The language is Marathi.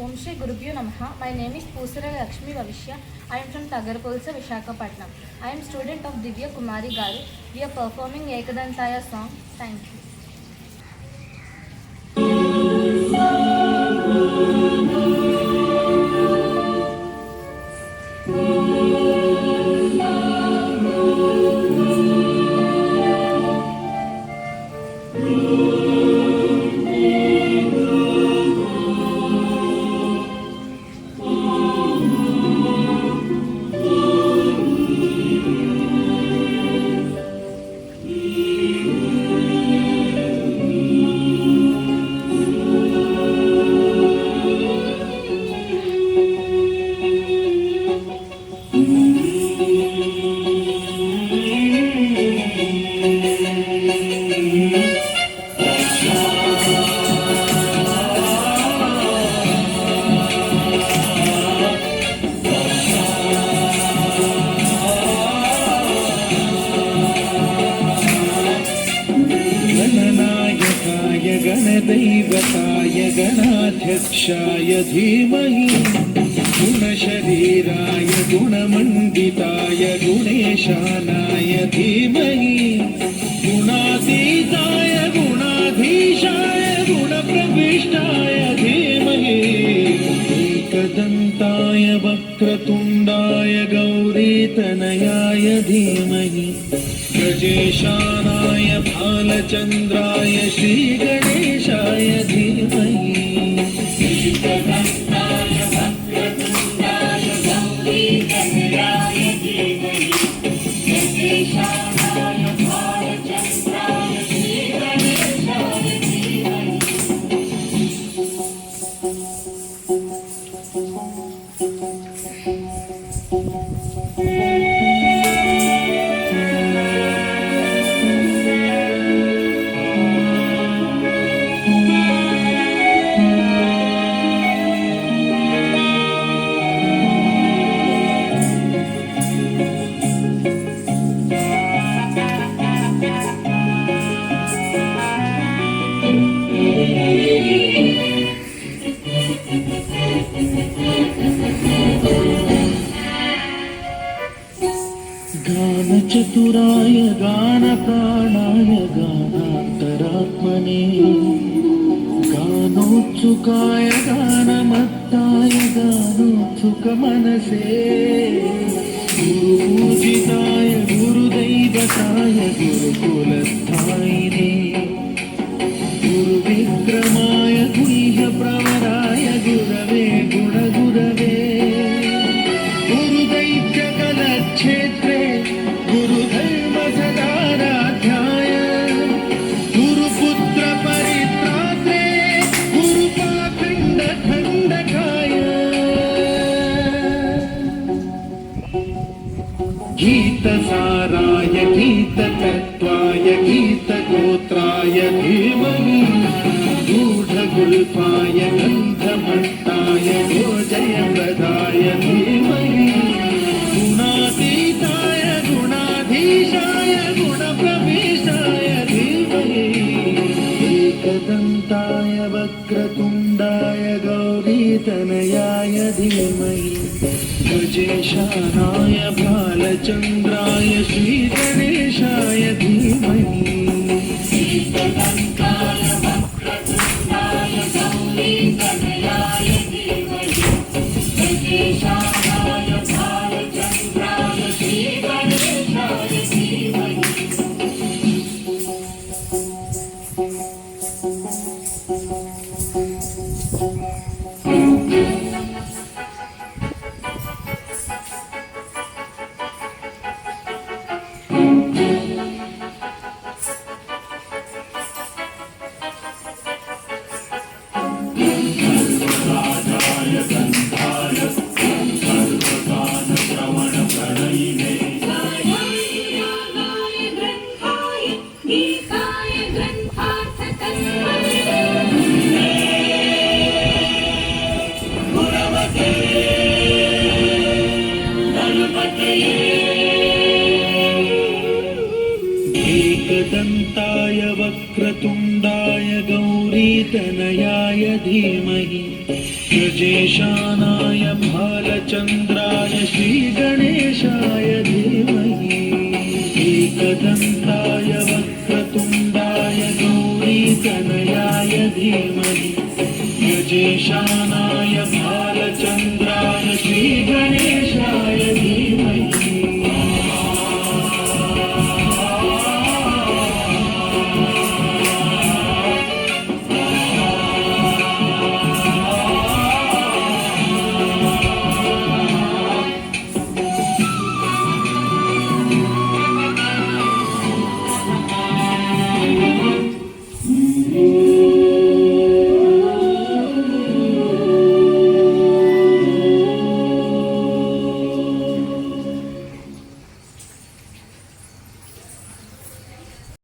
Om Shri Gurubhyo Namaha. My name is Pusara Lakshmi Bhavishya. I am from Tagarpolsa, Visakhapatnam. I am student of Divya Kumari Garu. We are performing Ekadantaya song. Thank you. गणदैवताय गणाध्यक्षाय धीमहि गुणशरीराय गुणमण्डिताय गुणेशानाय धीमहि गुणातीताय गुणाधीशाय गुणप्रविष्टाय धीमहि एकदन्ताय वक्रतुण्डाय गौरीतनयाय धीमहि गजेशानाय भालचन्द्राय श्रीगणेशाय धीमहि एकदन्ताय वक्रतुण्डाय गौरीतनयाय धीमहि गजेशानाय भालचन्द्राय श्रीगणेशाय धीमहि गानचतुराय गानप्राणाय गानान्तरात्मने गानोत्सुकाय गानमत्ताय गानोत्सुकमनसे गुरुपूजिताय गुरुदैवताय गुरुकुलस्थायिने गुरुविक्रमाय गुह्यप्रवराय गुरवे गुणगुरवे गुरुदैत्यकलक्षेत्रे गुरुधर्मसदाराध्याय गुरुपुत्र परित्रात्रे गुरुपाखण्डखण्डकाय गीतसाराय गीततत्त्वाय गीतगोत्राय धीमहि गूढगुल्पाय गन्धमट्टाय गोजयप्रदाय धीमहि गुणातीताय गुणाधीशाय गुणप्रविष्टाय धीमहि एकदन्ताय वक्रतुण्डाय गौरीतनयाय धीमहि गजेशानाय भालचन्द्राय श्रीगणेशाय धीमहि एकदन्ताय वक्रतुण्डाय गौरीतनयाय धीमहि गजेशानाय भालचन्द्राय श्रीगणेशाय धीमहि एकदन्ताय वक्रतुण्डाय गौरी गौरीतनयाय धीमहि गजेशानाय भालचन्द्राय श्रीगणेशाय धीमहि एकदन्ताय वक्रतुण्डाय गौरीतनयाय धीमहि गजेशानाय भालचन्द्राय श्रीगणेशाय धीमहि